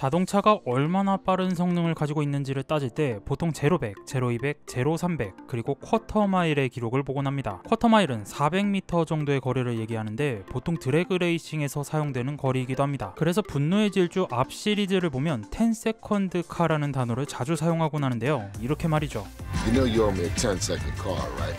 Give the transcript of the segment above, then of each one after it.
자동차가 얼마나 빠른 성능을 가지고 있는지를 따질 때 보통 제로 100, 제로 200, 제로 300 그리고 쿼터 마일의 기록을 보곤 합니다. 쿼터 마일은 400m 정도의 거리를 얘기하는데 보통 드래그 레이싱에서 사용되는 거리이기도 합니다. 그래서 분노의 질주 앞 시리즈를 보면 10세컨드 카라는 단어를 자주 사용하곤 하는데요. 이렇게 말이죠. You know you owe me a 10-second car, right?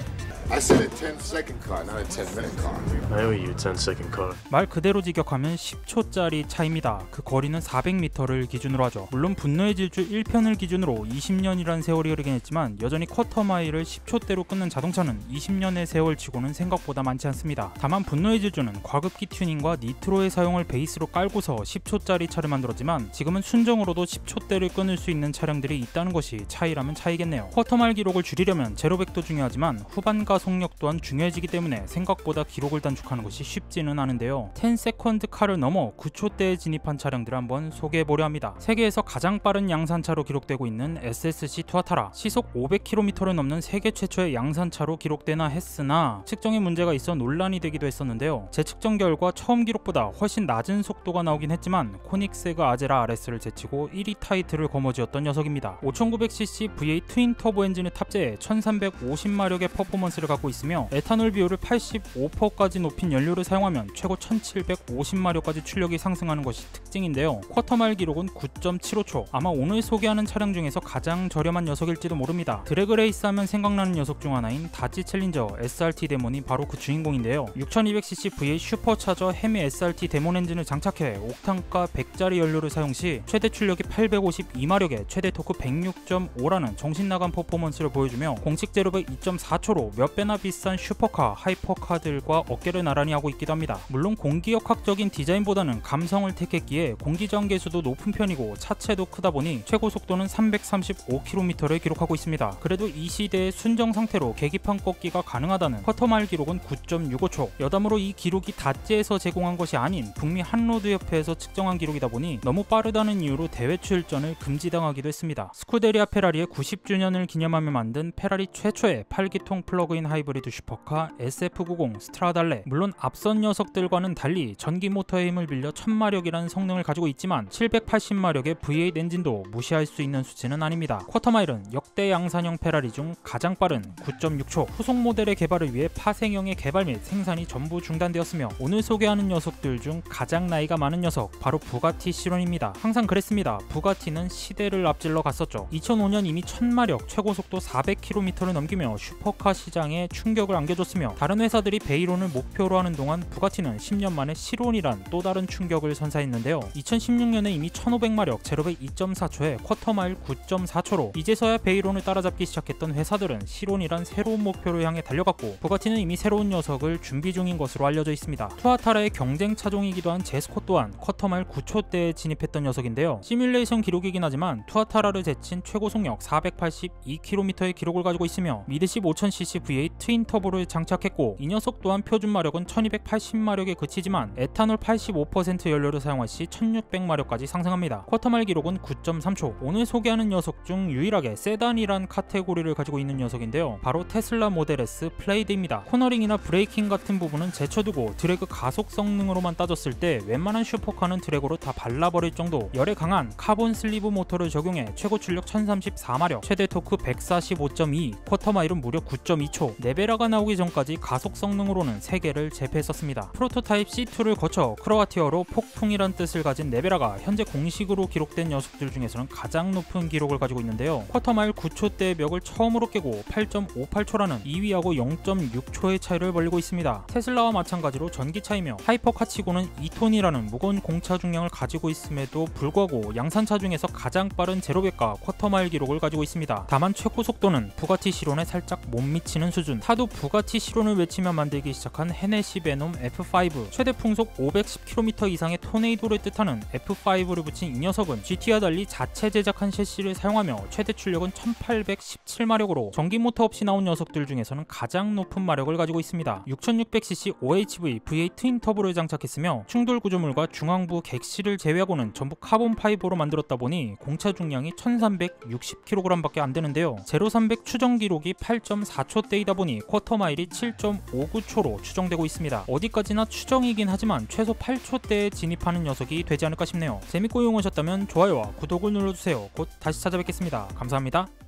I said a 10-second car, not a 10-minute car. I owe you a 10-second car. 말 그대로 직역하면 10초짜리 차이입니다. 그 거리는 400m를 기준으로 하죠. 물론 분노의 질주 1편을 기준으로 20년이란 세월이 흐르긴 했지만 여전히 쿼터 마일을 10초대로 끊는 자동차는 20년의 세월치고는 생각보다 많지 않습니다. 다만 분노의 질주는 과급기 튜닝과 니트로의 사용을 베이스로 깔고서 10초짜리 차를 만들었지만 지금은 순정으로도 10초대를 끊을 수 있는 차량들이 있다는 것이 차이라면 차이겠네요. 쿼터 마일 기록을 줄이려면 제로백도 중요하지만 후반 속력 또한 중요해지기 때문에 생각보다 기록을 단축하는 것이 쉽지는 않은데요. 10세컨드 카를 넘어 9초대에 진입한 차량들을 한번 소개해보려 합니다. 세계에서 가장 빠른 양산차로 기록되고 있는 SSC 투아타라, 시속 500km를 넘는 세계 최초의 양산차로 기록되나 했으나 측정에 문제가 있어 논란이 되기도 했었는데요. 재측정 결과 처음 기록보다 훨씬 낮은 속도가 나오긴 했지만 코닉세그 아제라 RS를 제치고 1위 타이틀을 거머쥐었던 녀석입니다. 5900cc V8 트윈 터보 엔진을 탑재해 1350마력의 퍼포먼스를 갖고 있으며 에탄올 비율을 85%까지 높인 연료를 사용하면 최고 1750마력까지 출력이 상승하는 것이 특징인데요. 쿼터마일 기록은 9.75초. 아마 오늘 소개하는 차량 중에서 가장 저렴한 녀석일지도 모릅니다. 드래그 레이스 하면 생각나는 녀석 중 하나인 다지 챌린저 SRT 데몬이 바로 그 주인공인데요. 6200cc V8 슈퍼차저 헤미 SRT 데몬 엔진을 장착해 옥탄가 100짜리 연료를 사용 시 최대 출력이 852마력에 최대 토크 106.5라는 정신나간 퍼포먼스를 보여주며 공식 제로백 2.4초로 몇 배나 비싼 슈퍼카, 하이퍼카들과 어깨를 나란히 하고 있기도 합니다. 물론 공기역학적인 디자인보다는 감성을 택했기에 공기저항계수도 높은 편이고 차체도 크다 보니 최고 속도는 335km를 기록하고 있습니다. 그래도 이 시대의 순정 상태로 계기판 꺾기가 가능하다는 쿼터마일 기록은 9.65초. 여담으로 이 기록이 다찌에서 제공한 것이 아닌 북미 한로드 협회에서 측정한 기록이다 보니 너무 빠르다는 이유로 대회 출전을 금지당하기도 했습니다. 스쿠데리아 페라리의 90주년을 기념하며 만든 페라리 최초의 8기통 플러그인 하이브리드 슈퍼카 SF90 스트라달레. 물론 앞선 녀석들과는 달리 전기 모터의 힘을 빌려 1000마력이라는 성능을 가지고 있지만 780마력의 V8 엔진도 무시할 수 있는 수치는 아닙니다. 쿼터마일은 역대 양산형 페라리 중 가장 빠른 9.6초. 후속 모델의 개발을 위해 파생형의 개발 및 생산이 전부 중단되었으며 오늘 소개하는 녀석들 중 가장 나이가 많은 녀석 바로 부가티 시론입니다. 항상 그랬습니다. 부가티는 시대를 앞질러 갔었죠. 2005년 이미 1000마력 최고속도 400km를 넘기며 슈퍼카 시장에 충격을 안겨줬으며 다른 회사들이 베이론을 목표로 하는 동안 부가티는 10년 만에 시론이란 또 다른 충격을 선사했는데요. 2016년에 이미 1500마력 제로백 2.4초에 쿼터마일 9.4초로 이제서야 베이론을 따라잡기 시작했던 회사들은 시론이란 새로운 목표를 향해 달려갔고 부가티는 이미 새로운 녀석을 준비 중인 것으로 알려져 있습니다. 투아타라의 경쟁 차종이기도 한 제스코 또한 쿼터마일 9초대에 진입했던 녀석인데요. 시뮬레이션 기록이긴 하지만 투아타라를 제친 최고 속력 482km의 기록을 가지고 있으며 미드십 5000cc V8 트윈 터보를 장착했고 이 녀석 또한 표준 마력은 1280마력에 그치지만 에탄올 85% 연료를 사용할 시 1600마력까지 상승합니다. 쿼터마일 기록은 9.3초. 오늘 소개하는 녀석 중 유일하게 세단이란 카테고리를 가지고 있는 녀석인데요. 바로 테슬라 모델 S 플레이드입니다. 코너링이나 브레이킹 같은 부분은 제쳐두고 드래그 가속 성능으로만 따졌을 때 웬만한 슈퍼카는 드래그로 다 발라버릴 정도 열에 강한 카본 슬리브 모터를 적용해 최고 출력 1034마력, 최대 토크 145.2, 쿼터마일은 무려 9.2초. 네베라가 나오기 전까지 가속 성능으로는 3개를 제패했었습니다. 프로토타입 C2를 거쳐 크로아티어로 폭풍이란 뜻을 가진 네베라가 현재 공식으로 기록된 녀석들 중에서는 가장 높은 기록을 가지고 있는데요. 쿼터마일 9초대의 벽을 처음으로 깨고 8.58초라는 2위하고 0.6초의 차이를 벌리고 있습니다. 테슬라와 마찬가지로 전기차이며 하이퍼카치고는 2톤이라는 무거운 공차 중량을 가지고 있음에도 불구하고 양산차 중에서 가장 빠른 제로백과 쿼터마일 기록을 가지고 있습니다. 다만 최고 속도는 부가티 시론에 살짝 못 미치는 수준. 타도 부가티 시론을 외치며 만들기 시작한 헤네시 베놈 F5. 최대 풍속 510km 이상의 토네이도를 뜻하는 F5를 붙인 이 녀석은 GT와 달리 자체 제작한 셰시를 사용하며 최대 출력은 1817마력으로 전기 모터 없이 나온 녀석들 중에서는 가장 높은 마력을 가지고 있습니다. 6600cc OHV V8 트윈 터보를 장착했으며 충돌 구조물과 중앙부 객실을 제외하고는 전부 카본 파이버로 만들었다 보니 공차 중량이 1360kg 밖에 안 되는데요. 0300 추정 기록이 8.4초대이다 거리이다 보니 쿼터 마일이 7.59초로 추정되고 있습니다. 어디까지나 추정이긴 하지만 최소 8초대에 진입하는 녀석이 되지 않을까 싶네요. 재밌고 유용하셨다면 좋아요와 구독을 눌러주세요. 곧 다시 찾아뵙겠습니다. 감사합니다.